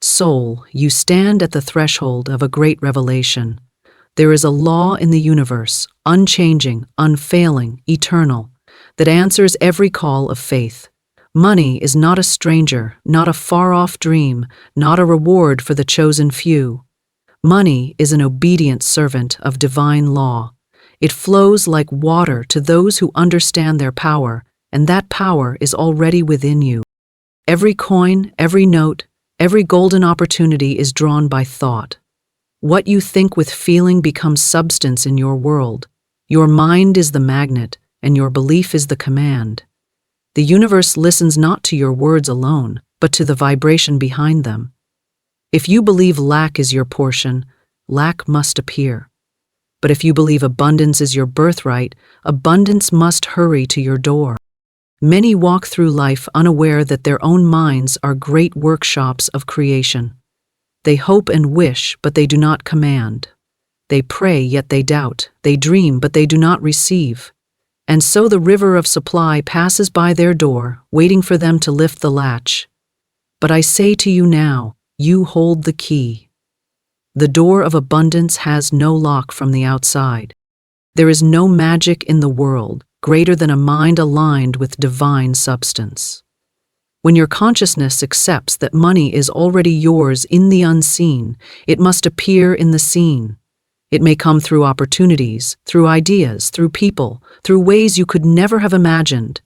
Soul, you stand at the threshold of a great revelation. There is a law in the universe, unchanging, unfailing, eternal, that answers every call of faith. Money is not a stranger, not a far-off dream, not a reward for the chosen few. Money is an obedient servant of divine law. It flows like water to those who understand their power, and that power is already within you. Every coin, every note, every golden opportunity is drawn by thought. What you think with feeling becomes substance in your world. Your mind is the magnet, and your belief is the command. The universe listens not to your words alone, but to the vibration behind them. If you believe lack is your portion, lack must appear. But if you believe abundance is your birthright, abundance must hurry to your door. Many walk through life unaware that their own minds are great workshops of creation. They hope and wish, but they do not command. They pray, yet they doubt. They dream, but they do not receive. And so the river of supply passes by their door, waiting for them to lift the latch. But I say to you now, you hold the key. The door of abundance has no lock from the outside. There is no magic in the world greater than a mind aligned with divine substance. When your consciousness accepts that money is already yours in the unseen, it must appear in the seen. It may come through opportunities, through ideas, through people, through ways you could never have imagined.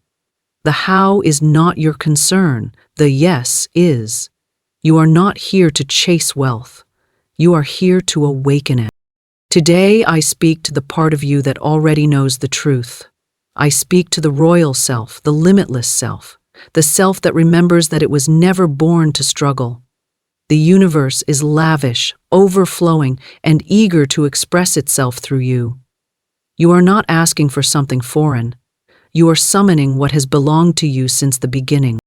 The how is not your concern, the yes is. You are not here to chase wealth. You are here to awaken it. Today I speak to the part of you that already knows the truth. I speak to the royal self, the limitless self, the self that remembers that it was never born to struggle. The universe is lavish, overflowing, and eager to express itself through you. You are not asking for something foreign. You are summoning what has belonged to you since the beginning.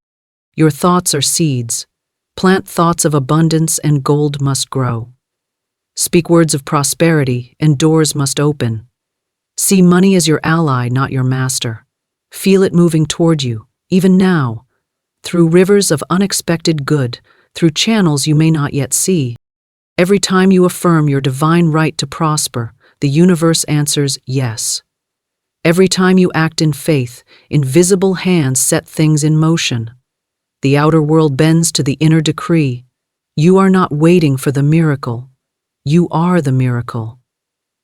Your thoughts are seeds. Plant thoughts of abundance and gold must grow. Speak words of prosperity and doors must open. See money as your ally, not your master. Feel it moving toward you, even now, through rivers of unexpected good, through channels you may not yet see. Every time you affirm your divine right to prosper, the universe answers yes. Every time you act in faith, invisible hands set things in motion. The outer world bends to the inner decree. You are not waiting for the miracle. You are the miracle.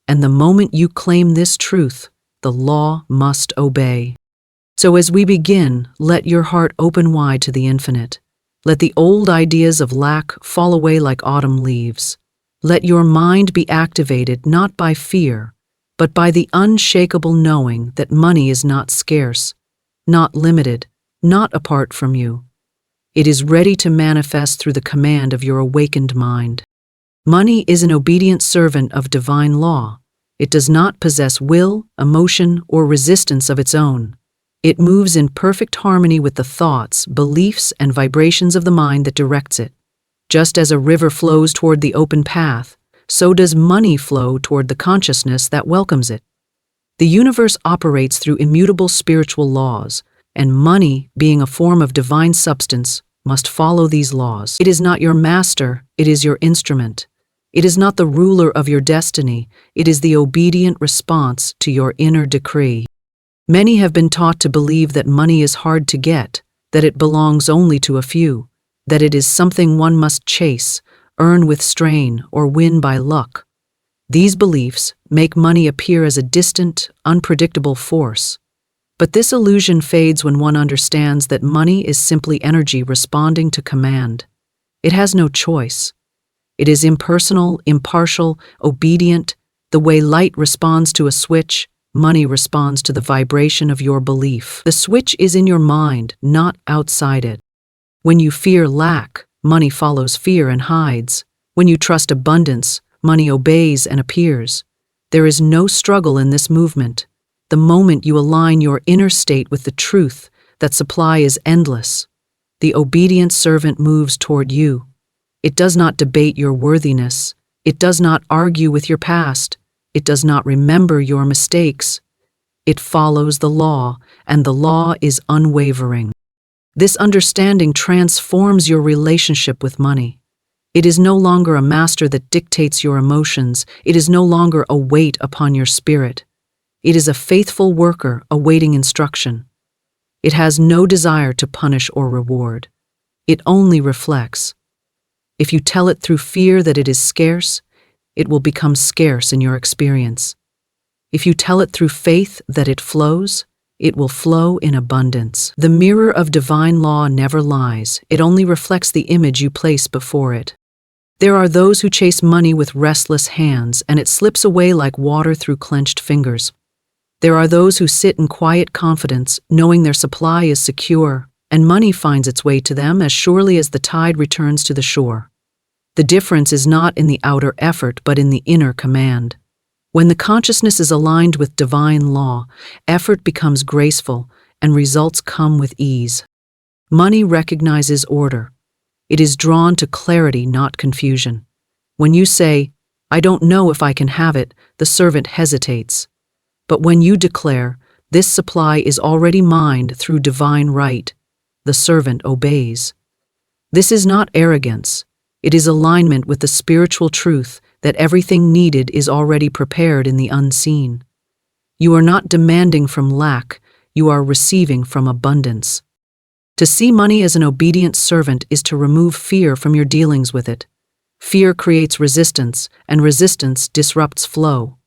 And the moment you claim this truth, the law must obey. So as we begin, let your heart open wide to the infinite. Let the old ideas of lack fall away like autumn leaves. Let your mind be activated not by fear, but by the unshakable knowing that money is not scarce, not limited, not apart from you. It is ready to manifest through the command of your awakened mind. Money is an obedient servant of divine law. It does not possess will, emotion, or resistance of its own. It moves in perfect harmony with the thoughts, beliefs, and vibrations of the mind that directs it. Just as a river flows toward the open path, so does money flow toward the consciousness that welcomes it. The universe operates through immutable spiritual laws, and money, being a form of divine substance, must follow these laws. It is not your master, it is your instrument. It is not the ruler of your destiny, it is the obedient response to your inner decree. Many have been taught to believe that money is hard to get, that it belongs only to a few, that it is something one must chase, earn with strain, or win by luck. These beliefs make money appear as a distant, unpredictable force. But this illusion fades when one understands that money is simply energy responding to command. It has no choice. It is impersonal, impartial, obedient. The way light responds to a switch, money responds to the vibration of your belief. The switch is in your mind, not outside it. When you fear lack, money follows fear and hides. When you trust abundance, money obeys and appears. There is no struggle in this movement. The moment you align your inner state with the truth that supply is endless, the obedient servant moves toward you. It does not debate your worthiness. It does not argue with your past. It does not remember your mistakes. It follows the law, and the law is unwavering. This understanding transforms your relationship with money. It is no longer a master that dictates your emotions. It is no longer a weight upon your spirit. It is a faithful worker awaiting instruction. It has no desire to punish or reward. It only reflects. If you tell it through fear that it is scarce, it will become scarce in your experience. If you tell it through faith that it flows, it will flow in abundance. The mirror of divine law never lies. It only reflects the image you place before it. There are those who chase money with restless hands, and it slips away like water through clenched fingers. There are those who sit in quiet confidence, knowing their supply is secure, and money finds its way to them as surely as the tide returns to the shore. The difference is not in the outer effort, but in the inner command. When the consciousness is aligned with divine law, effort becomes graceful, and results come with ease. Money recognizes order. It is drawn to clarity, not confusion. When you say, "I don't know if I can have it," the servant hesitates. But when you declare, "This supply is already mine through divine right," the servant obeys. This is not arrogance. It is alignment with the spiritual truth that everything needed is already prepared in the unseen. You are not demanding from lack, you are receiving from abundance. To see money as an obedient servant is to remove fear from your dealings with it. Fear creates resistance, and resistance disrupts flow.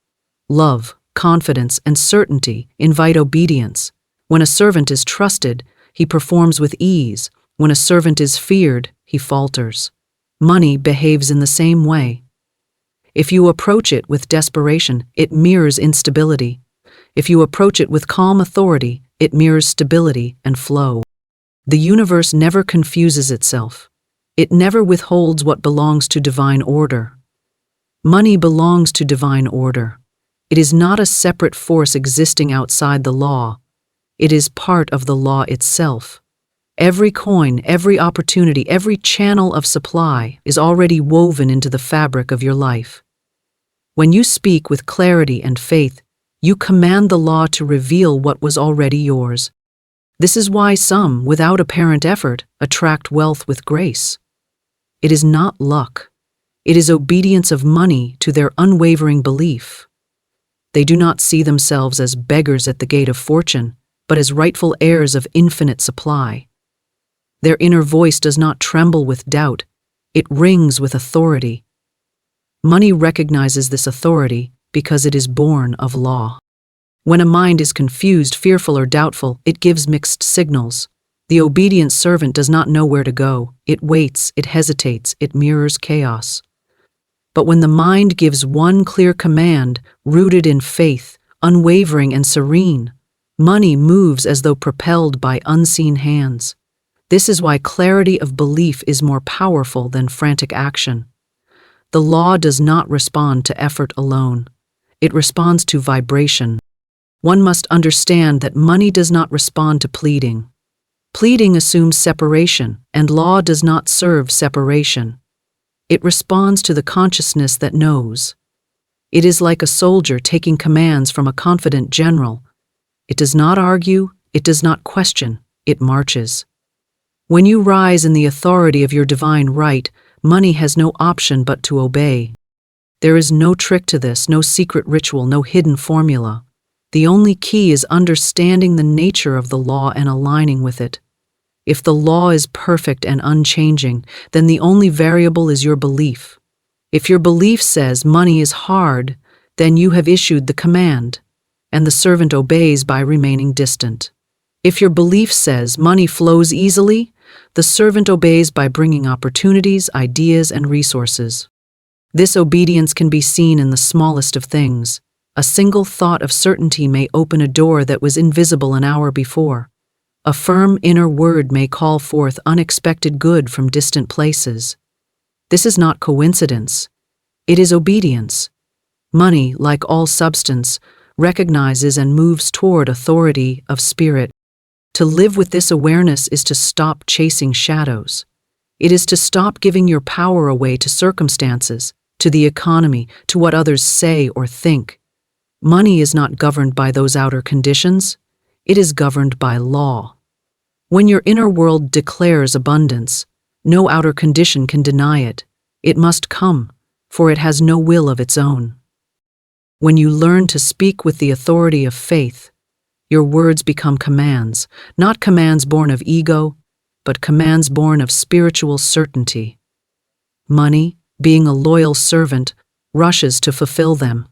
Love, confidence, and certainty invite obedience. When a servant is trusted, he performs with ease. When a servant is feared, he falters. Money behaves in the same way. If you approach it with desperation, it mirrors instability. If you approach it with calm authority, it mirrors stability and flow. The universe never confuses itself. It never withholds what belongs to divine order. Money belongs to divine order. It is not a separate force existing outside the law. It is part of the law itself. Every coin, every opportunity, every channel of supply is already woven into the fabric of your life. When you speak with clarity and faith, you command the law to reveal what was already yours. This is why some, without apparent effort, attract wealth with grace. It is not luck. It is obedience of money to their unwavering belief. They do not see themselves as beggars at the gate of fortune, but as rightful heirs of infinite supply. Their inner voice does not tremble with doubt, it rings with authority. Money recognizes this authority because it is born of law. When a mind is confused, fearful, or doubtful, it gives mixed signals. The obedient servant does not know where to go. It waits, it hesitates, it mirrors chaos. But when the mind gives one clear command, rooted in faith, unwavering and serene, money moves as though propelled by unseen hands. This is why clarity of belief is more powerful than frantic action. The law does not respond to effort alone. It responds to vibration. One must understand that money does not respond to pleading. Pleading assumes separation, and law does not serve separation. It responds to the consciousness that knows. It is like a soldier taking commands from a confident general. It does not argue, it does not question, it marches. When you rise in the authority of your divine right, money has no option but to obey. There is no trick to this, no secret ritual, no hidden formula. The only key is understanding the nature of the law and aligning with it. If the law is perfect and unchanging, then the only variable is your belief. If your belief says money is hard, then you have issued the command, and the servant obeys by remaining distant. If your belief says money flows easily, the servant obeys by bringing opportunities, ideas, and resources. This obedience can be seen in the smallest of things. A single thought of certainty may open a door that was invisible an hour before. A firm inner word may call forth unexpected good from distant places. This is not coincidence. It is obedience. Money, like all substance, recognizes and moves toward authority of spirit. To live with this awareness is to stop chasing shadows. It is to stop giving your power away to circumstances, to the economy, to what others say or think. Money is not governed by those outer conditions. It is governed by law. When your inner world declares abundance, no outer condition can deny it. It must come, for it has no will of its own. When you learn to speak with the authority of faith, your words become commands, not commands born of ego, but commands born of spiritual certainty. Money, being a loyal servant, rushes to fulfill them.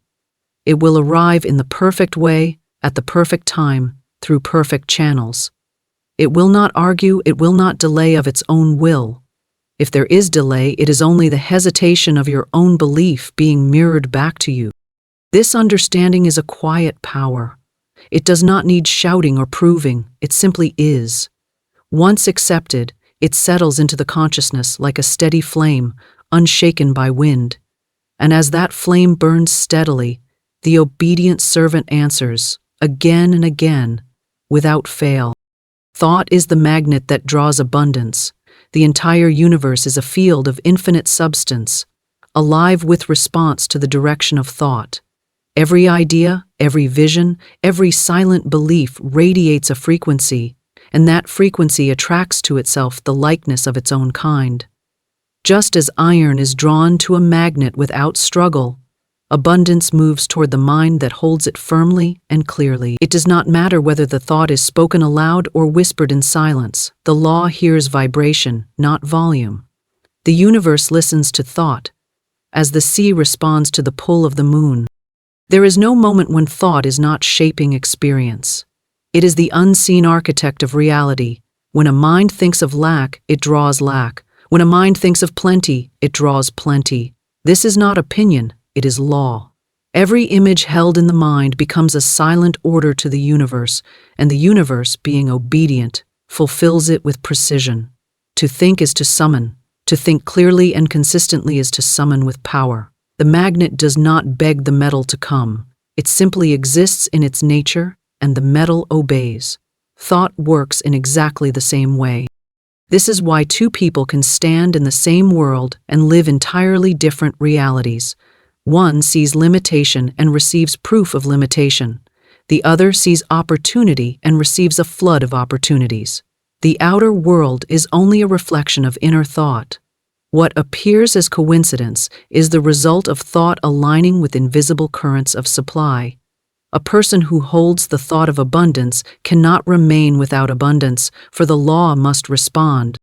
It will arrive in the perfect way, at the perfect time, through perfect channels. It will not argue, it will not delay of its own will. If there is delay, it is only the hesitation of your own belief being mirrored back to you. This understanding is a quiet power. It does not need shouting or proving, it simply is. Once accepted, it settles into the consciousness like a steady flame, unshaken by wind. And as that flame burns steadily, the obedient servant answers, again and again, without fail. Thought is the magnet that draws abundance. The entire universe is a field of infinite substance, alive with response to the direction of thought. Every idea, every vision, every silent belief radiates a frequency, and that frequency attracts to itself the likeness of its own kind. Just as iron is drawn to a magnet without struggle, abundance moves toward the mind that holds it firmly and clearly. It does not matter whether the thought is spoken aloud or whispered in silence. The law hears vibration, not volume. The universe listens to thought, as the sea responds to the pull of the moon. There is no moment when thought is not shaping experience. It is the unseen architect of reality. When a mind thinks of lack, it draws lack. When a mind thinks of plenty, it draws plenty. This is not opinion, it is law. Every image held in the mind becomes a silent order to the universe, and the universe, being obedient, fulfills it with precision. To think is to summon. To think clearly and consistently is to summon with power. The magnet does not beg the metal to come. It simply exists in its nature, and the metal obeys. Thought works in exactly the same way. This is why two people can stand in the same world and live entirely different realities. One sees limitation and receives proof of limitation. The other sees opportunity and receives a flood of opportunities. The outer world is only a reflection of inner thought. What appears as coincidence is the result of thought aligning with invisible currents of supply. A person who holds the thought of abundance cannot remain without abundance, for the law must respond.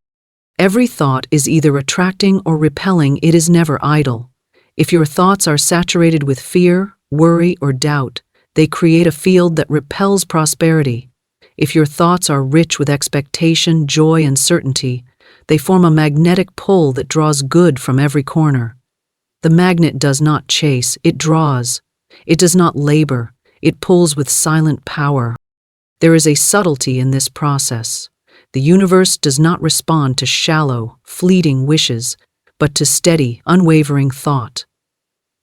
Every thought is either attracting or repelling, it is never idle. If your thoughts are saturated with fear, worry, or doubt, they create a field that repels prosperity. If your thoughts are rich with expectation, joy, and certainty, they form a magnetic pull that draws good from every corner. The magnet does not chase, it draws. It does not labor, it pulls with silent power. There is a subtlety in this process. The universe does not respond to shallow, fleeting wishes, but to steady, unwavering thought.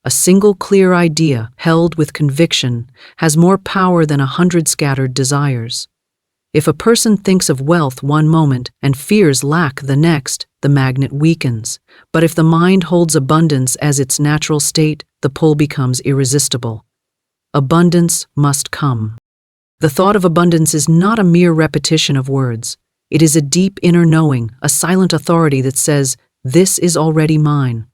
A single clear idea, held with conviction, has more power than 100 scattered desires. If a person thinks of wealth one moment and fears lack the next, the magnet weakens. But if the mind holds abundance as its natural state, the pull becomes irresistible. Abundance must come. The thought of abundance is not a mere repetition of words. It is a deep inner knowing, a silent authority that says, "This is already mine."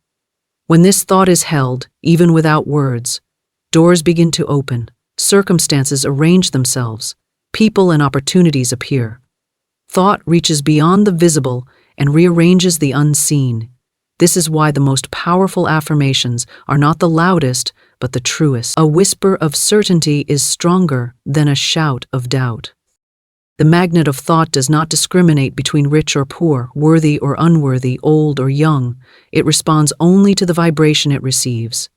When this thought is held, even without words, doors begin to open, circumstances arrange themselves, people and opportunities appear. Thought reaches beyond the visible and rearranges the unseen. This is why the most powerful affirmations are not the loudest, but the truest. A whisper of certainty is stronger than a shout of doubt. The magnet of thought does not discriminate between rich or poor, worthy or unworthy, old or young. It responds only to the vibration it receives.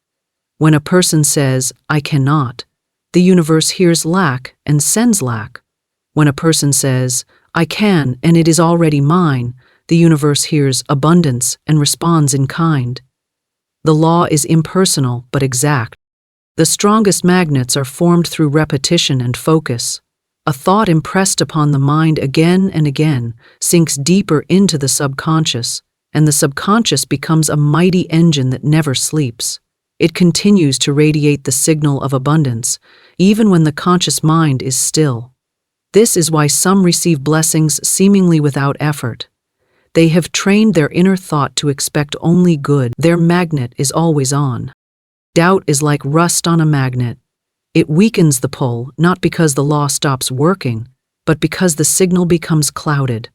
When a person says, "I cannot," the universe hears lack and sends lack. When a person says, "I can, and it is already mine," the universe hears abundance and responds in kind. The law is impersonal but exact. The strongest magnets are formed through repetition and focus. A thought impressed upon the mind again and again sinks deeper into the subconscious, and the subconscious becomes a mighty engine that never sleeps. It continues to radiate the signal of abundance, even when the conscious mind is still. This is why some receive blessings seemingly without effort. They have trained their inner thought to expect only good. Their magnet is always on. Doubt is like rust on a magnet. It weakens the pull, not because the law stops working, but because the signal becomes clouded.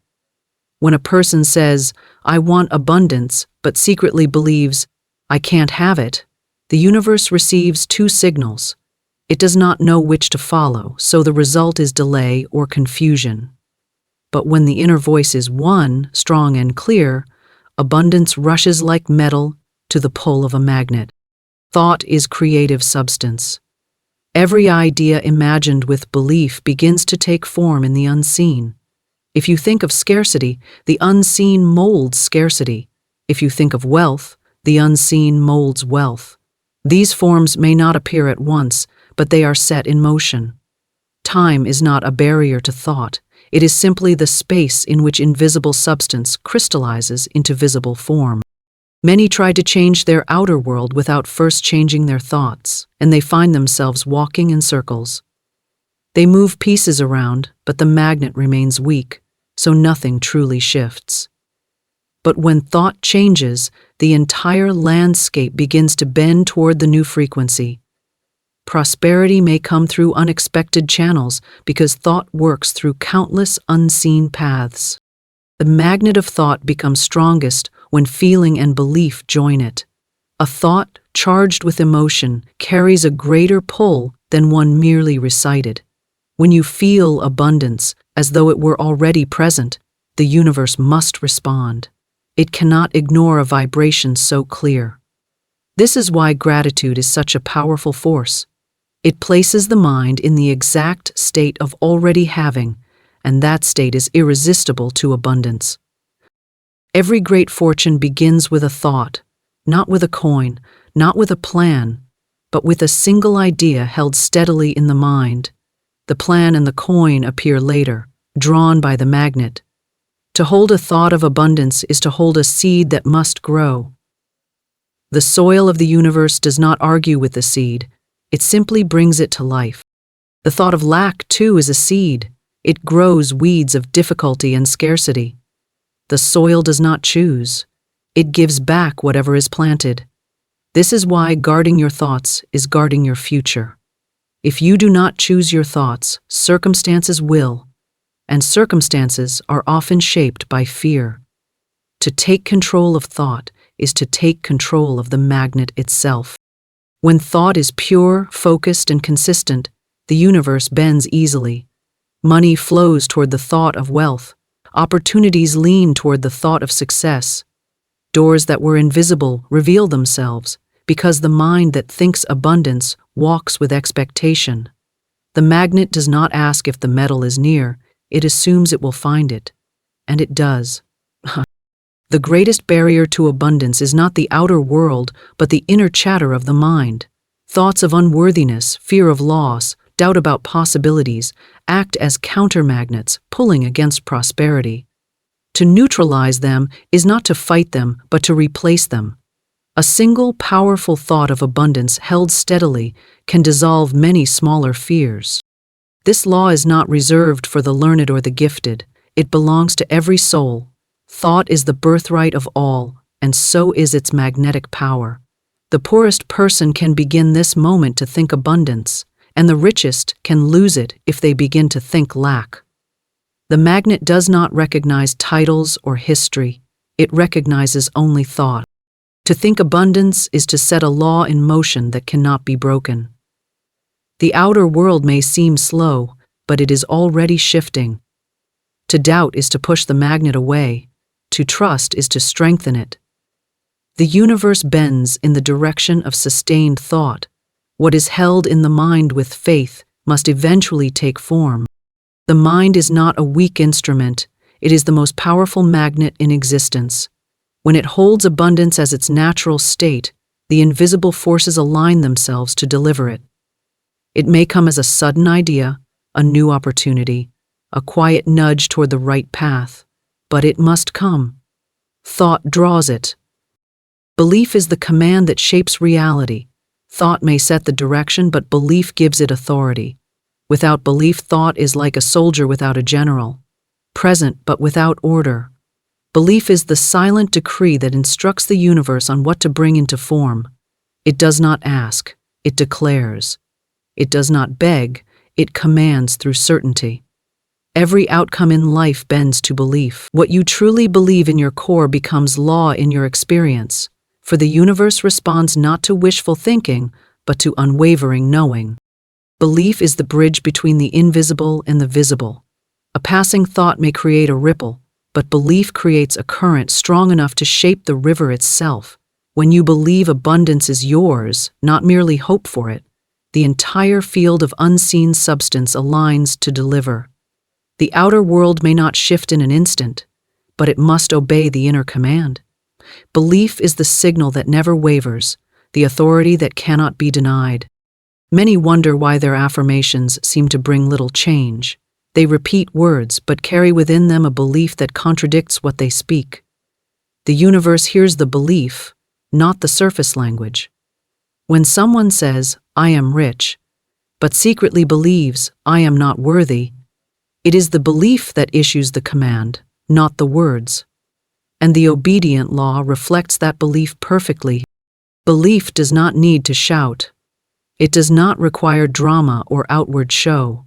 When a person says, "I want abundance," but secretly believes, "I can't have it," the universe receives two signals. It does not know which to follow, so the result is delay or confusion. But when the inner voice is one, strong and clear, abundance rushes like metal to the pull of a magnet. Thought is creative substance. Every idea imagined with belief begins to take form in the unseen. If you think of scarcity, the unseen molds scarcity. If you think of wealth, the unseen molds wealth. These forms may not appear at once, but they are set in motion. Time is not a barrier to thought. It is simply the space in which invisible substance crystallizes into visible form. Many try to change their outer world without first changing their thoughts, and they find themselves walking in circles. They move pieces around, but the magnet remains weak, so nothing truly shifts. But when thought changes, the entire landscape begins to bend toward the new frequency. Prosperity may come through unexpected channels because thought works through countless unseen paths. The magnet of thought becomes strongest when feeling and belief join it. A thought charged with emotion carries a greater pull than one merely recited. When you feel abundance, as though it were already present, the universe must respond. It cannot ignore a vibration so clear. This is why gratitude is such a powerful force. It places the mind in the exact state of already having, and that state is irresistible to abundance. Every great fortune begins with a thought, not with a coin, not with a plan, but with a single idea held steadily in the mind. The plan and the coin appear later, drawn by the magnet. To hold a thought of abundance is to hold a seed that must grow. The soil of the universe does not argue with the seed, it simply brings it to life. The thought of lack, too, is a seed. It grows weeds of difficulty and scarcity. The soil does not choose. It gives back whatever is planted. This is why guarding your thoughts is guarding your future. If you do not choose your thoughts, circumstances will, and circumstances are often shaped by fear. To take control of thought is to take control of the magnet itself. When thought is pure, focused, and consistent, the universe bends easily. Money flows toward the thought of wealth. Opportunities lean toward the thought of success. Doors that were invisible reveal themselves because the mind that thinks abundance walks with expectation. The magnet does not ask if the metal is near, it assumes it will find it. And it does. The greatest barrier to abundance is not the outer world, but the inner chatter of the mind. Thoughts of unworthiness, fear of loss, doubt about possibilities act as countermagnets, pulling against prosperity. To neutralize them is not to fight them, but to replace them. A single powerful thought of abundance held steadily can dissolve many smaller fears. This law is not reserved for the learned or the gifted. It belongs to every soul. Thought is the birthright of all, and so is its magnetic power. The poorest person can begin this moment to think abundance, and the richest can lose it if they begin to think lack. The magnet does not recognize titles or history. It recognizes only thought. To think abundance is to set a law in motion that cannot be broken. The outer world may seem slow, but it is already shifting. To doubt is to push the magnet away. To trust is to strengthen it. The universe bends in the direction of sustained thought. What is held in the mind with faith must eventually take form. The mind is not a weak instrument, it is the most powerful magnet in existence. When it holds abundance as its natural state, the invisible forces align themselves to deliver it. It may come as a sudden idea, a new opportunity, a quiet nudge toward the right path, but it must come. Thought draws it. Belief is the command that shapes reality. Thought may set the direction, but belief gives it authority. Without belief, thought is like a soldier without a general, present but without order. Belief is the silent decree that instructs the universe on what to bring into form. It does not ask, it declares. It does not beg, it commands through certainty. Every outcome in life bends to belief. What you truly believe in your core becomes law in your experience, for the universe responds not to wishful thinking, but to unwavering knowing. Belief is the bridge between the invisible and the visible. A passing thought may create a ripple, but belief creates a current strong enough to shape the river itself. When you believe abundance is yours, not merely hope for it, the entire field of unseen substance aligns to deliver. The outer world may not shift in an instant, but it must obey the inner command. Belief is the signal that never wavers, the authority that cannot be denied. Many wonder why their affirmations seem to bring little change. They repeat words but carry within them a belief that contradicts what they speak. The universe hears the belief, not the surface language. When someone says, "I am rich," but secretly believes, "I am not worthy," it is the belief that issues the command, not the words. And the obedient law reflects that belief perfectly. Belief does not need to shout. It does not require drama or outward show.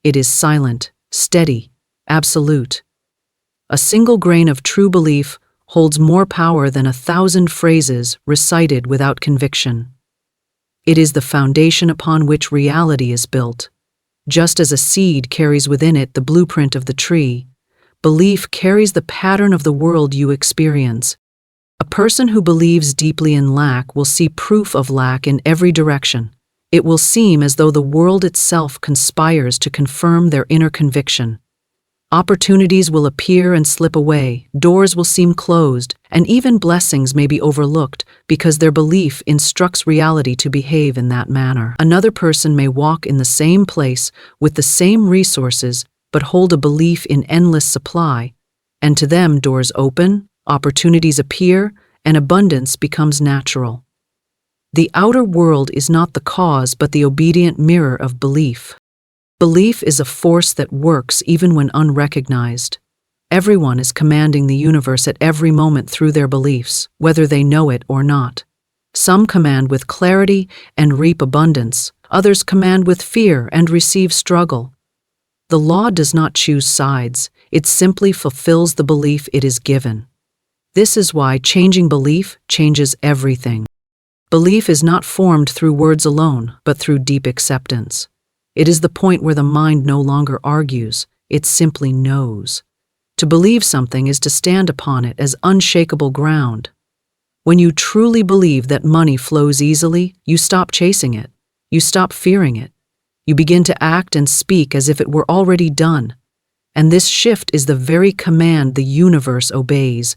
It is silent, steady, absolute. A single grain of true belief holds more power than 1,000 phrases recited without conviction. It is the foundation upon which reality is built. Just as a seed carries within it the blueprint of the tree, belief carries the pattern of the world you experience. A person who believes deeply in lack will see proof of lack in every direction. It will seem as though the world itself conspires to confirm their inner conviction. Opportunities will appear and slip away, doors will seem closed, and even blessings may be overlooked because their belief instructs reality to behave in that manner. Another person may walk in the same place with the same resources but hold a belief in endless supply, and to them doors open, opportunities appear, and abundance becomes natural. The outer world is not the cause but the obedient mirror of belief. Belief is a force that works even when unrecognized. Everyone is commanding the universe at every moment through their beliefs, whether they know it or not. Some command with clarity and reap abundance, others command with fear and receive struggle. The law does not choose sides, it simply fulfills the belief it is given. This is why changing belief changes everything. Belief is not formed through words alone, but through deep acceptance. It is the point where the mind no longer argues, it simply knows. To believe something is to stand upon it as unshakable ground. When you truly believe that money flows easily, you stop chasing it. You stop fearing it. You begin to act and speak as if it were already done. And this shift is the very command the universe obeys.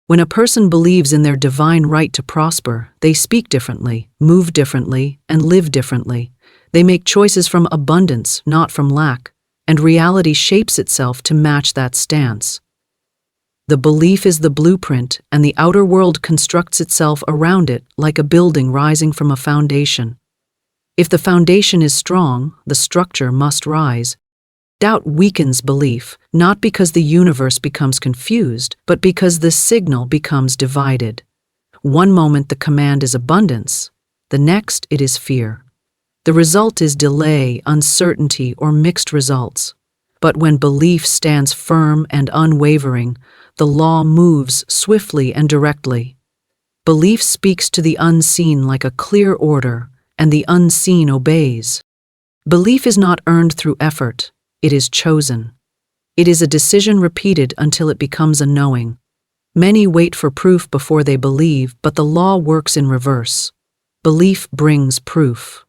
When a person believes in their divine right to prosper, they speak differently, move differently, and live differently. They make choices from abundance, not from lack, and reality shapes itself to match that stance. The belief is the blueprint, and the outer world constructs itself around it like a building rising from a foundation. If the foundation is strong, the structure must rise. Doubt weakens belief, not because the universe becomes confused, but because the signal becomes divided. One moment the command is abundance, the next it is fear. The result is delay, uncertainty, or mixed results. But when belief stands firm and unwavering, the law moves swiftly and directly. Belief speaks to the unseen like a clear order, and the unseen obeys. Belief is not earned through effort, it is chosen. It is a decision repeated until it becomes a knowing. Many wait for proof before they believe, but the law works in reverse. Belief brings proof.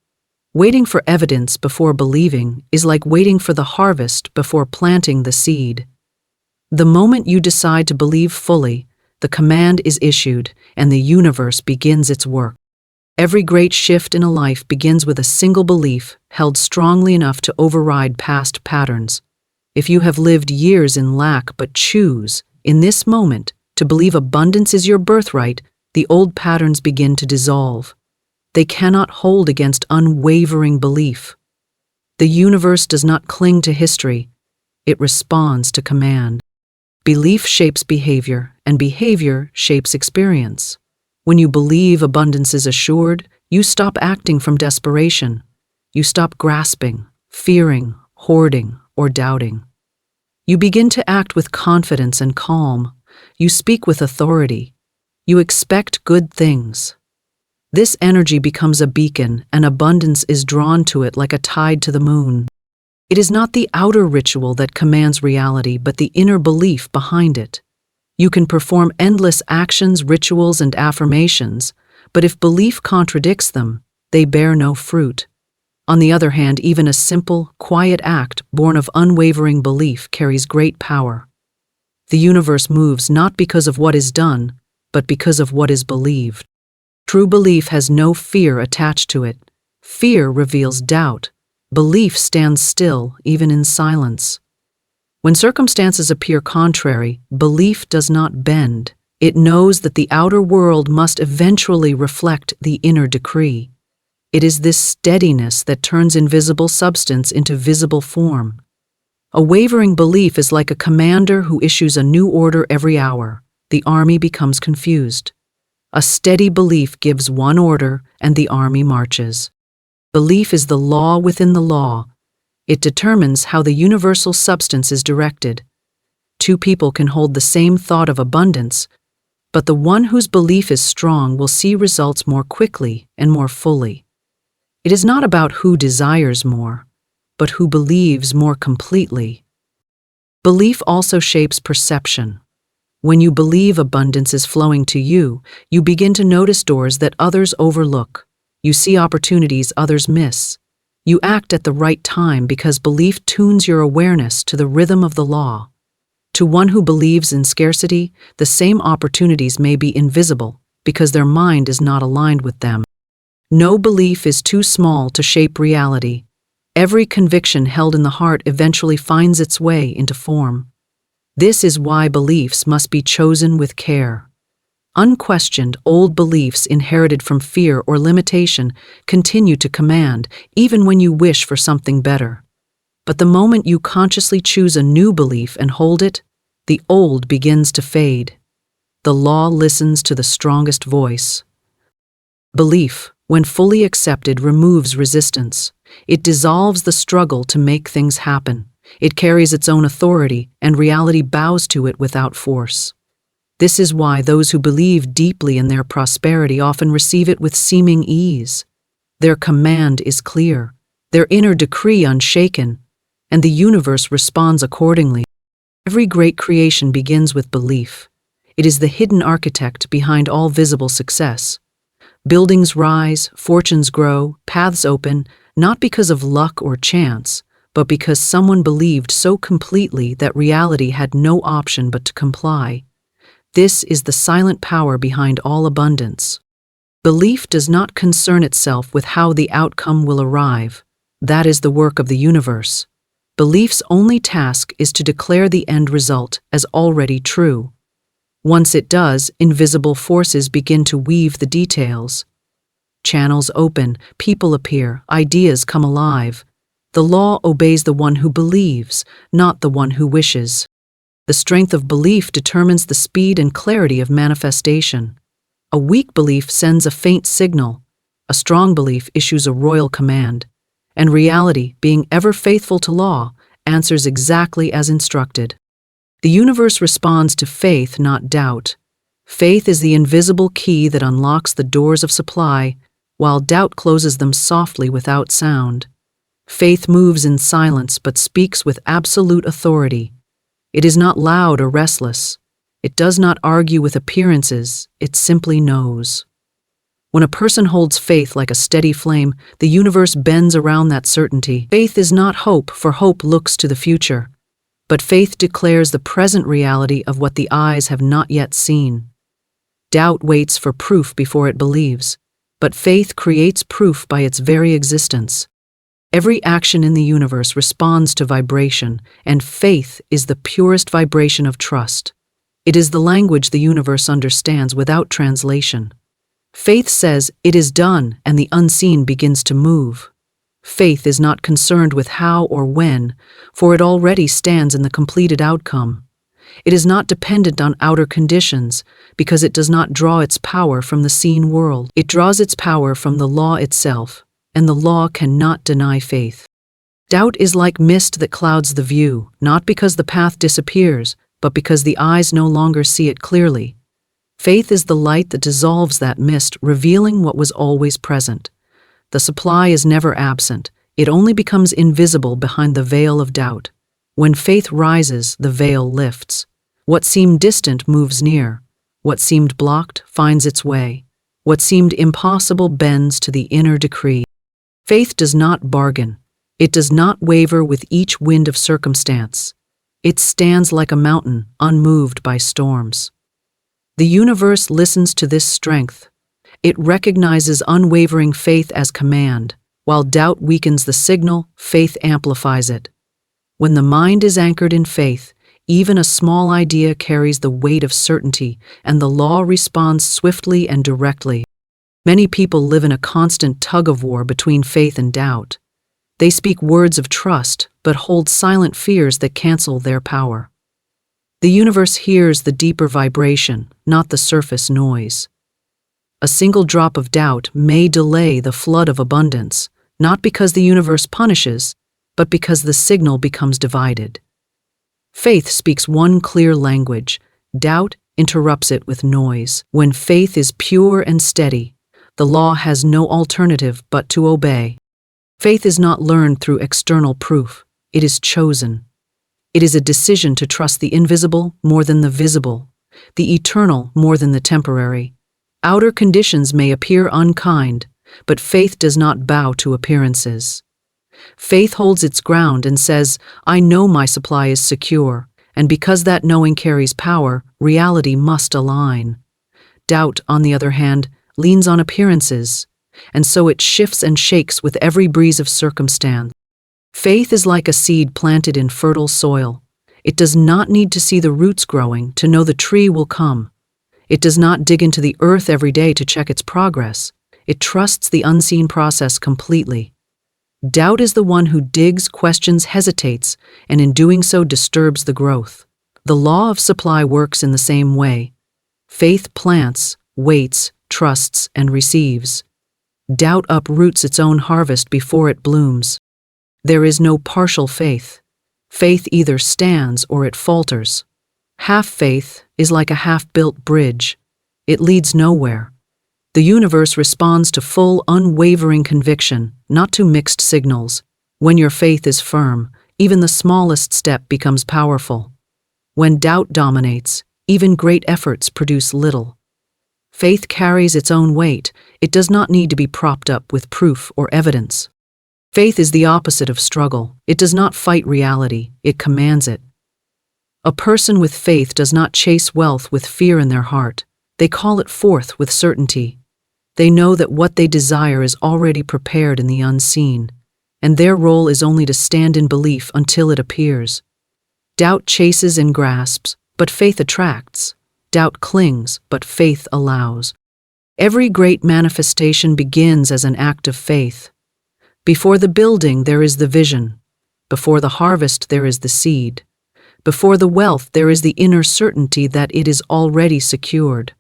Waiting for evidence before believing is like waiting for the harvest before planting the seed. The moment you decide to believe fully, the command is issued and the universe begins its work. Every great shift in a life begins with a single belief held strongly enough to override past patterns. If you have lived years in lack but choose, in this moment, to believe abundance is your birthright, the old patterns begin to dissolve. They cannot hold against unwavering belief. The universe does not cling to history, it responds to command. Belief shapes behavior, and behavior shapes experience. When you believe abundance is assured, you stop acting from desperation. You stop grasping, fearing, hoarding, or doubting. You begin to act with confidence and calm. You speak with authority. You expect good things. This energy becomes a beacon, and abundance is drawn to it like a tide to the moon. It is not the outer ritual that commands reality, but the inner belief behind it. You can perform endless actions, rituals, and affirmations, but if belief contradicts them, they bear no fruit. On the other hand, even a simple, quiet act born of unwavering belief carries great power. The universe moves not because of what is done, but because of what is believed. True belief has no fear attached to it. Fear reveals doubt. Belief stands still, even in silence. When circumstances appear contrary, belief does not bend. It knows that the outer world must eventually reflect the inner decree. It is this steadiness that turns invisible substance into visible form. A wavering belief is like a commander who issues a new order every hour. The army becomes confused. A steady belief gives one order, and the army marches. Belief is the law within the law. It determines how the universal substance is directed. Two people can hold the same thought of abundance, but the one whose belief is strong will see results more quickly and more fully. It is not about who desires more, but who believes more completely. Belief also shapes perception. When you believe abundance is flowing to you, you begin to notice doors that others overlook. You see opportunities others miss. You act at the right time because belief tunes your awareness to the rhythm of the law. To one who believes in scarcity, the same opportunities may be invisible because their mind is not aligned with them. No belief is too small to shape reality. Every conviction held in the heart eventually finds its way into form. This is why beliefs must be chosen with care. Unquestioned, old beliefs inherited from fear or limitation continue to command, even when you wish for something better. But the moment you consciously choose a new belief and hold it, the old begins to fade. The law listens to the strongest voice. Belief, when fully accepted, removes resistance. It dissolves the struggle to make things happen. It carries its own authority, and reality bows to it without force. This is why those who believe deeply in their prosperity often receive it with seeming ease. Their command is clear, their inner decree unshaken, and the universe responds accordingly. Every great creation begins with belief. It is the hidden architect behind all visible success. Buildings rise, fortunes grow, paths open, not because of luck or chance, but because someone believed so completely that reality had no option but to comply. This is the silent power behind all abundance. Belief does not concern itself with how the outcome will arrive. That is the work of the universe. Belief's only task is to declare the end result as already true. Once it does, invisible forces begin to weave the details. Channels open, people appear, ideas come alive. The law obeys the one who believes, not the one who wishes. The strength of belief determines the speed and clarity of manifestation. A weak belief sends a faint signal. A strong belief issues a royal command. And reality, being ever faithful to law, answers exactly as instructed. The universe responds to faith, not doubt. Faith is the invisible key that unlocks the doors of supply, while doubt closes them softly without sound. Faith moves in silence but speaks with absolute authority. It is not loud or restless. It does not argue with appearances, it simply knows. When a person holds faith like a steady flame, the universe bends around that certainty. Faith is not hope, for hope looks to the future. But faith declares the present reality of what the eyes have not yet seen. Doubt waits for proof before it believes, but faith creates proof by its very existence. Every action in the universe responds to vibration, and faith is the purest vibration of trust. It is the language the universe understands without translation. Faith says, "It is done," and the unseen begins to move. Faith is not concerned with how or when, for it already stands in the completed outcome. It is not dependent on outer conditions because it does not draw its power from the seen world. It draws its power from the law itself, and the law cannot deny faith. Doubt is like mist that clouds the view, not because the path disappears, but because the eyes no longer see it clearly. Faith is the light that dissolves that mist, revealing what was always present. The supply is never absent, it only becomes invisible behind the veil of doubt. When faith rises, the veil lifts. What seemed distant moves near. What seemed blocked finds its way. What seemed impossible bends to the inner decree. Faith does not bargain. It does not waver with each wind of circumstance. It stands like a mountain, unmoved by storms. The universe listens to this strength. It recognizes unwavering faith as command. While doubt weakens the signal, faith amplifies it. When the mind is anchored in faith, even a small idea carries the weight of certainty, and the law responds swiftly and directly. Many people live in a constant tug-of-war between faith and doubt. They speak words of trust, but hold silent fears that cancel their power. The universe hears the deeper vibration, not the surface noise. A single drop of doubt may delay the flood of abundance, not because the universe punishes, but because the signal becomes divided. Faith speaks one clear language. Doubt interrupts it with noise. When faith is pure and steady, the law has no alternative but to obey. Faith is not learned through external proof. It is chosen. It is a decision to trust the invisible more than the visible, the eternal more than the temporary. Outer conditions may appear unkind, but faith does not bow to appearances. Faith holds its ground and says, I know my supply is secure, and because that knowing carries power, reality must align. Doubt, on the other hand, leans on appearances, and so it shifts and shakes with every breeze of circumstance. Faith is like a seed planted in fertile soil. It does not need to see the roots growing to know the tree will come. It does not dig into the earth every day to check its progress. It trusts the unseen process completely. Doubt is the one who digs, questions, hesitates, and in doing so disturbs the growth. The law of supply works in the same way. Faith plants, waits, trusts, and receives. Doubt uproots its own harvest before it blooms. There is no partial faith. Faith either stands or it falters. Half faith is like a half-built bridge. It leads nowhere. The universe responds to full, unwavering conviction, not to mixed signals. When your faith is firm, even the smallest step becomes powerful. When doubt dominates, even great efforts produce little. Faith carries its own weight. It does not need to be propped up with proof or evidence. Faith is the opposite of struggle. It does not fight reality, it commands it. A person with faith does not chase wealth with fear in their heart. They call it forth with certainty. They know that what they desire is already prepared in the unseen, and their role is only to stand in belief until it appears. Doubt chases and grasps, but faith attracts. Doubt clings, but faith allows. Every great manifestation begins as an act of faith. Before the building there is the vision. Before the harvest there is the seed. Before the wealth there is the inner certainty that it is already secured.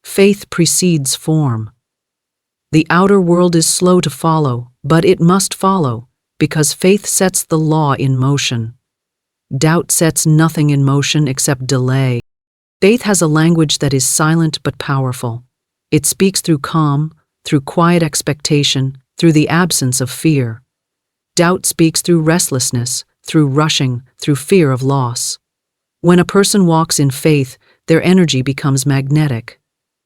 Faith precedes form. The outer world is slow to follow, but it must follow, because faith sets the law in motion. Doubt sets nothing in motion except delay. Faith has a language that is silent but powerful. It speaks through calm, through quiet expectation, through the absence of fear. Doubt speaks through restlessness, through rushing, through fear of loss. When a person walks in faith, their energy becomes magnetic.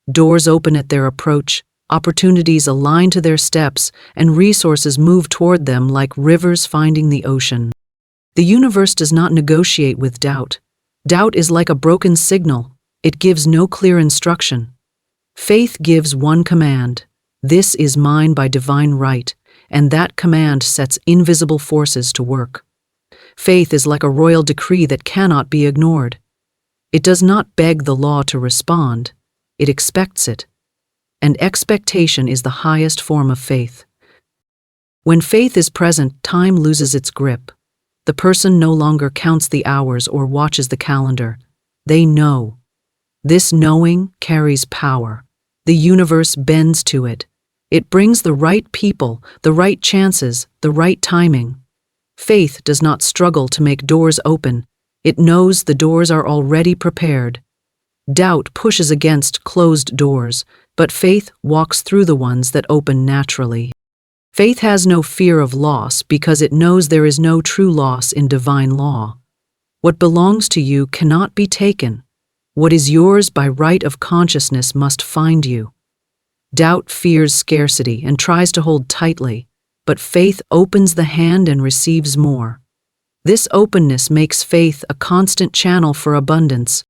Doors open at their approach, opportunities align to their steps, and resources move toward them like rivers finding the ocean. The universe does not negotiate with doubt. Doubt is like a broken signal. It gives no clear instruction. Faith gives one command. This is mine by divine right, and that command sets invisible forces to work. Faith is like a royal decree that cannot be ignored. It does not beg the law to respond. It expects it. And expectation is the highest form of faith. When faith is present, time loses its grip. The person no longer counts the hours or watches the calendar. They know. This knowing carries power. The universe bends to it. It brings the right people, the right chances, the right timing. Faith does not struggle to make doors open. It knows the doors are already prepared. Doubt pushes against closed doors, but faith walks through the ones that open naturally. Faith has no fear of loss because it knows there is no true loss in divine law. What belongs to you cannot be taken. What is yours by right of consciousness must find you. Doubt fears scarcity and tries to hold tightly, but faith opens the hand and receives more. This openness makes faith a constant channel for abundance.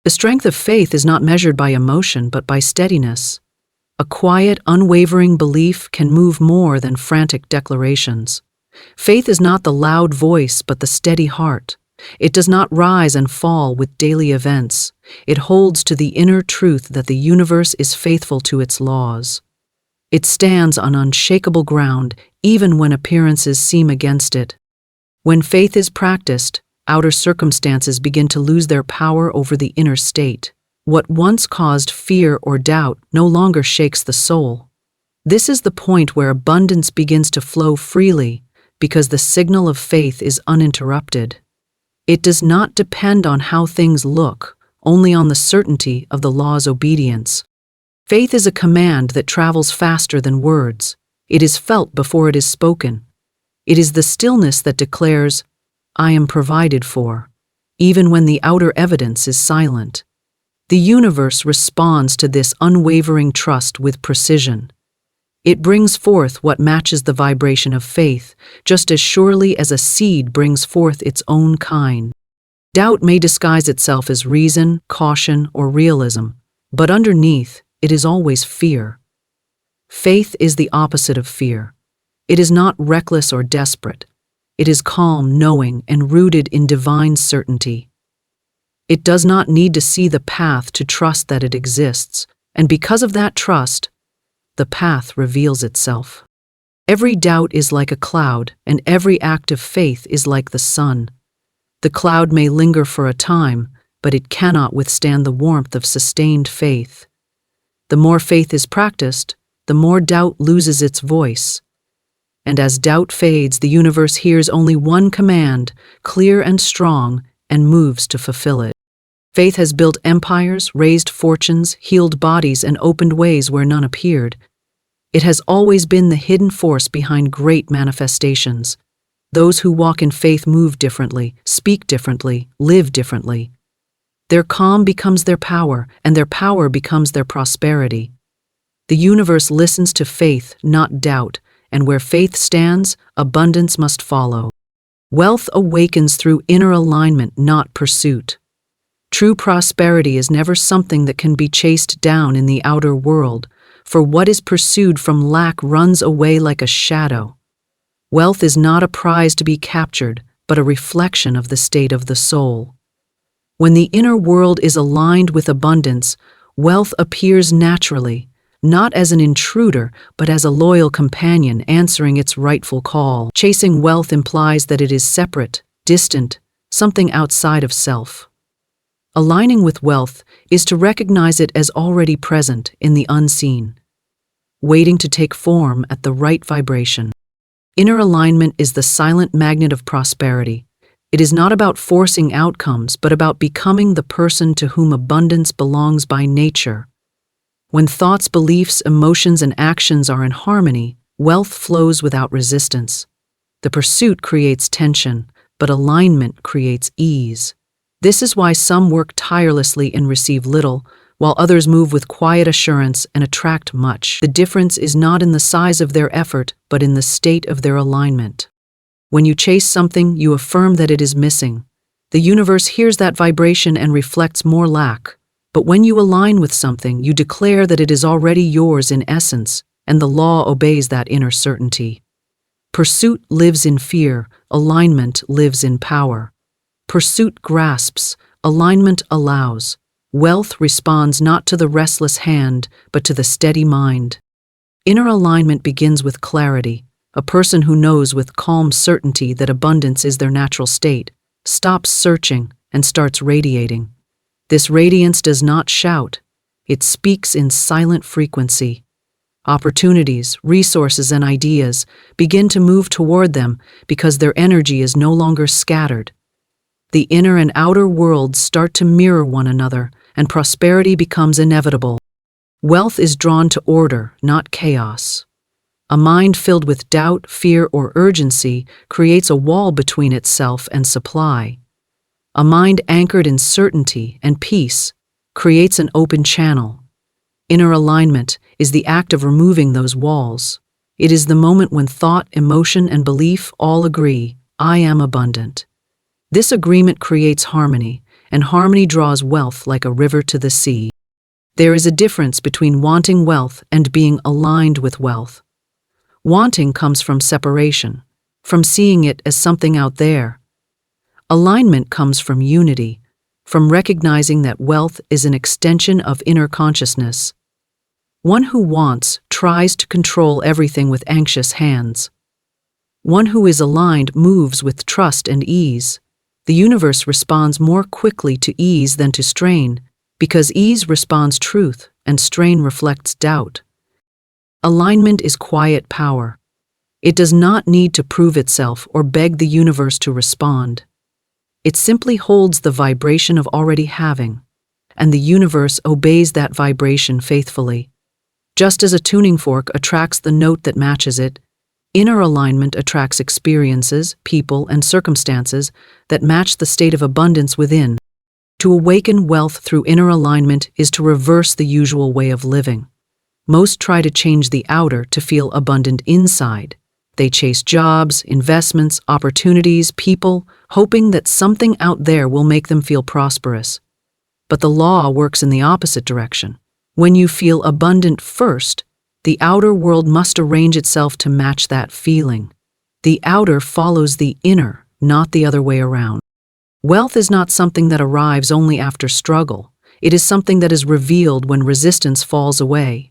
The strength of faith is not measured by emotion but by steadiness. A quiet, unwavering belief can move more than frantic declarations. Faith is not the loud voice but the steady heart. It does not rise and fall with daily events. It holds to the inner truth that the universe is faithful to its laws. It stands on unshakable ground even when appearances seem against it. When faith is practiced, outer circumstances begin to lose their power over the inner state. What once caused fear or doubt no longer shakes the soul. This is the point where abundance begins to flow freely because the signal of faith is uninterrupted. It does not depend on how things look, only on the certainty of the law's obedience. Faith is a command that travels faster than words. It is felt before it is spoken. It is the stillness that declares, "I am provided for," even when the outer evidence is silent. The universe responds to this unwavering trust with precision. It brings forth what matches the vibration of faith, just as surely as a seed brings forth its own kind. Doubt may disguise itself as reason, caution, or realism, but underneath, it is always fear. Faith is the opposite of fear. It is not reckless or desperate. It is calm, knowing, and rooted in divine certainty. It does not need to see the path to trust that it exists, and because of that trust, the path reveals itself. Every doubt is like a cloud, and every act of faith is like the sun. The cloud may linger for a time, but it cannot withstand the warmth of sustained faith. The more faith is practiced, the more doubt loses its voice. And as doubt fades, the universe hears only one command, clear and strong, and moves to fulfill it. Faith has built empires, raised fortunes, healed bodies, and opened ways where none appeared. It has always been the hidden force behind great manifestations. Those who walk in faith move differently, speak differently, live differently. Their calm becomes their power, and their power becomes their prosperity. The universe listens to faith, not doubt, and where faith stands, abundance must follow. Wealth awakens through inner alignment, not pursuit. True prosperity is never something that can be chased down in the outer world, for what is pursued from lack runs away like a shadow. Wealth is not a prize to be captured, but a reflection of the state of the soul. When the inner world is aligned with abundance, wealth appears naturally, not as an intruder, but as a loyal companion answering its rightful call. Chasing wealth implies that it is separate, distant, something outside of self. Aligning with wealth is to recognize it as already present in the unseen, waiting to take form at the right vibration. Inner alignment is the silent magnet of prosperity. It is not about forcing outcomes, but about becoming the person to whom abundance belongs by nature. When thoughts, beliefs, emotions, and actions are in harmony, wealth flows without resistance. The pursuit creates tension, but alignment creates ease. This is why some work tirelessly and receive little, while others move with quiet assurance and attract much. The difference is not in the size of their effort, but in the state of their alignment. When you chase something, you affirm that it is missing. The universe hears that vibration and reflects more lack. But when you align with something, you declare that it is already yours in essence, and the law obeys that inner certainty. Pursuit lives in fear, alignment lives in power. Pursuit grasps, alignment allows. Wealth responds not to the restless hand, but to the steady mind. Inner alignment begins with clarity. A person who knows with calm certainty that abundance is their natural state, stops searching and starts radiating. This radiance does not shout, it speaks in silent frequency. Opportunities, resources, and ideas begin to move toward them because their energy is no longer scattered. The inner and outer worlds start to mirror one another, and prosperity becomes inevitable. Wealth is drawn to order, not chaos. A mind filled with doubt, fear, or urgency creates a wall between itself and supply. A mind anchored in certainty and peace creates an open channel. Inner alignment is the act of removing those walls. It is the moment when thought, emotion, and belief all agree, I am abundant. This agreement creates harmony, and harmony draws wealth like a river to the sea. There is a difference between wanting wealth and being aligned with wealth. Wanting comes from separation, from seeing it as something out there. Alignment comes from unity, from recognizing that wealth is an extension of inner consciousness. One who wants tries to control everything with anxious hands. One who is aligned moves with trust and ease. The universe responds more quickly to ease than to strain, because ease responds truth and strain reflects doubt. Alignment is quiet power. It does not need to prove itself or beg the universe to respond. It simply holds the vibration of already having, and the universe obeys that vibration faithfully. Just as a tuning fork attracts the note that matches it, inner alignment attracts experiences, people, and circumstances that match the state of abundance within. To awaken wealth through inner alignment is to reverse the usual way of living. Most try to change the outer to feel abundant inside. They chase jobs, investments, opportunities, people, hoping that something out there will make them feel prosperous. But the law works in the opposite direction. When you feel abundant first, the outer world must arrange itself to match that feeling. The outer follows the inner, not the other way around. Wealth is not something that arrives only after struggle. It is something that is revealed when resistance falls away.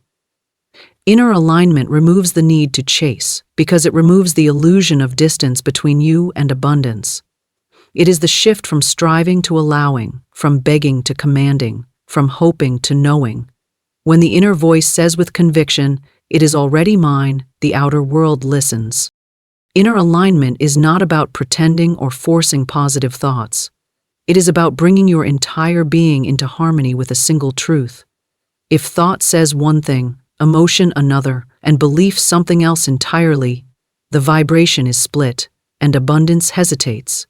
Inner alignment removes the need to chase, because it removes the illusion of distance between you and abundance. It is the shift from striving to allowing, from begging to commanding, from hoping to knowing. When the inner voice says with conviction, "It is already mine," the outer world listens. Inner alignment is not about pretending or forcing positive thoughts. It is about bringing your entire being into harmony with a single truth. If thought says one thing, emotion another, and belief something else entirely, the vibration is split, and abundance hesitates.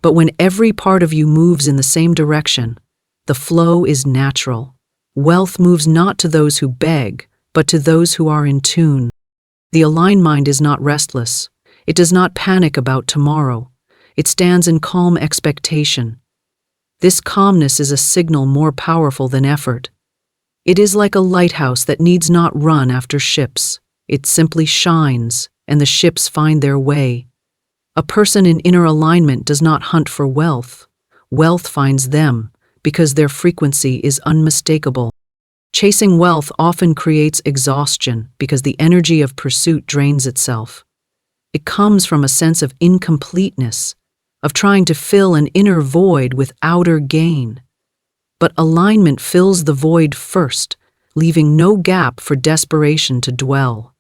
But when every part of you moves in the same direction, the flow is natural. Wealth moves not to those who beg, but to those who are in tune. The aligned mind is not restless. It does not panic about tomorrow. It stands in calm expectation. This calmness is a signal more powerful than effort. It is like a lighthouse that needs not run after ships. It simply shines, and the ships find their way. A person in inner alignment does not hunt for wealth. Wealth finds them, because their frequency is unmistakable. Chasing wealth often creates exhaustion because the energy of pursuit drains itself. It comes from a sense of incompleteness, of trying to fill an inner void with outer gain. But alignment fills the void first, leaving no gap for desperation to dwell.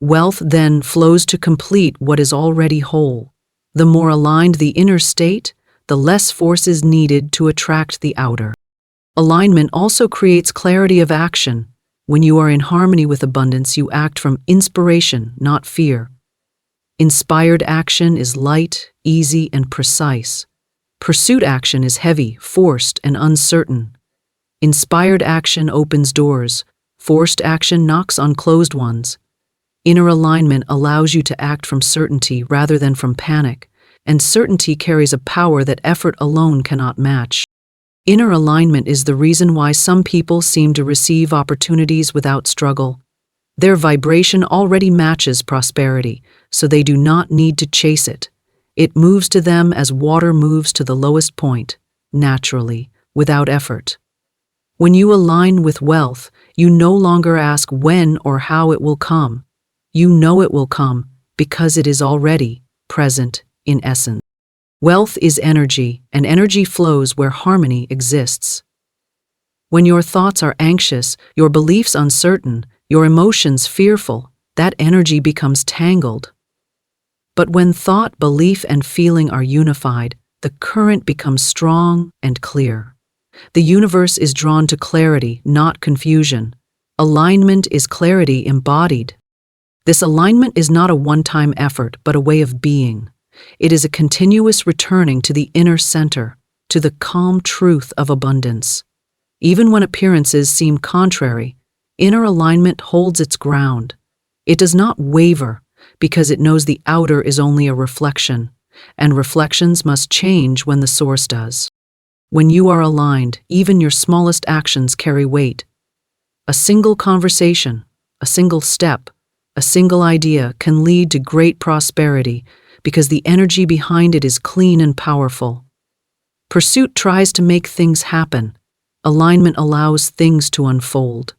Wealth then flows to complete what is already whole. The more aligned the inner state, the less force is needed to attract the outer. Alignment also creates clarity of action. When you are in harmony with abundance, you act from inspiration, not fear. Inspired action is light, easy, and precise. Pursuit action is heavy, forced, and uncertain. Inspired action opens doors. Forced action knocks on closed ones. Inner alignment allows you to act from certainty rather than from panic, and certainty carries a power that effort alone cannot match. Inner alignment is the reason why some people seem to receive opportunities without struggle. Their vibration already matches prosperity, so they do not need to chase it. It moves to them as water moves to the lowest point, naturally, without effort. When you align with wealth, you no longer ask when or how it will come. You know it will come because it is already present in essence. Wealth is energy, and energy flows where harmony exists. When your thoughts are anxious, your beliefs uncertain, your emotions fearful, that energy becomes tangled. But when thought, belief, and feeling are unified, the current becomes strong and clear. The universe is drawn to clarity, not confusion. Alignment is clarity embodied. This alignment is not a one-time effort, but a way of being. It is a continuous returning to the inner center, to the calm truth of abundance. Even when appearances seem contrary, inner alignment holds its ground. It does not waver, because it knows the outer is only a reflection, and reflections must change when the source does. When you are aligned, even your smallest actions carry weight. A single conversation, a single step, a single idea can lead to great prosperity because the energy behind it is clean and powerful. Pursuit tries to make things happen. Alignment allows things to unfold.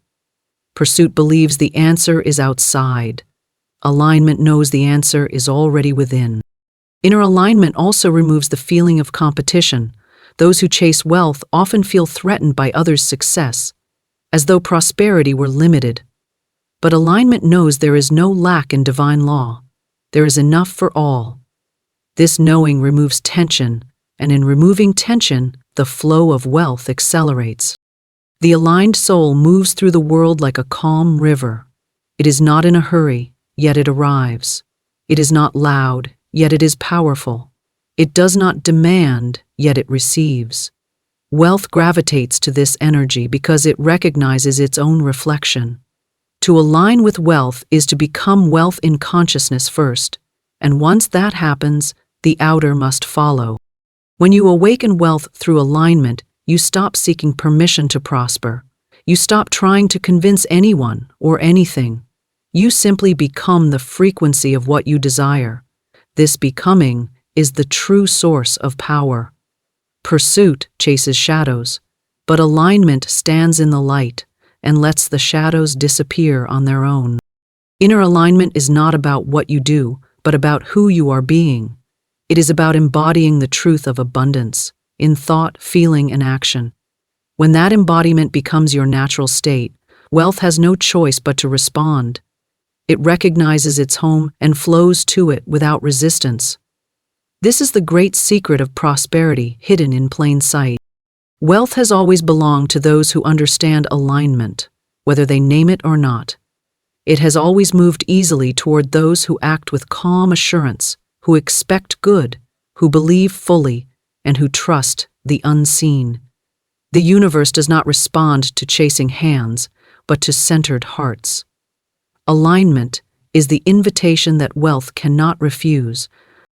Pursuit believes the answer is outside. Alignment knows the answer is already within. Inner alignment also removes the feeling of competition. Those who chase wealth often feel threatened by others' success, as though prosperity were limited. But alignment knows there is no lack in divine law. There is enough for all. This knowing removes tension, and in removing tension, the flow of wealth accelerates. The aligned soul moves through the world like a calm river. It is not in a hurry, yet it arrives. It is not loud, yet it is powerful. It does not demand, yet it receives. Wealth gravitates to this energy because it recognizes its own reflection. To align with wealth is to become wealth in consciousness first, and once that happens, the outer must follow. When you awaken wealth through alignment, you stop seeking permission to prosper. You stop trying to convince anyone or anything. You simply become the frequency of what you desire. This becoming is the true source of power. Pursuit chases shadows, but alignment stands in the light and lets the shadows disappear on their own. Inner alignment is not about what you do, but about who you are being. It is about embodying the truth of abundance in thought, feeling, and action. When that embodiment becomes your natural state, wealth has no choice but to respond. It recognizes its home and flows to it without resistance. This is the great secret of prosperity hidden in plain sight. Wealth has always belonged to those who understand alignment, whether they name it or not. It has always moved easily toward those who act with calm assurance, who expect good, who believe fully, and who trust the unseen. The universe does not respond to chasing hands, but to centered hearts. Alignment is the invitation that wealth cannot refuse,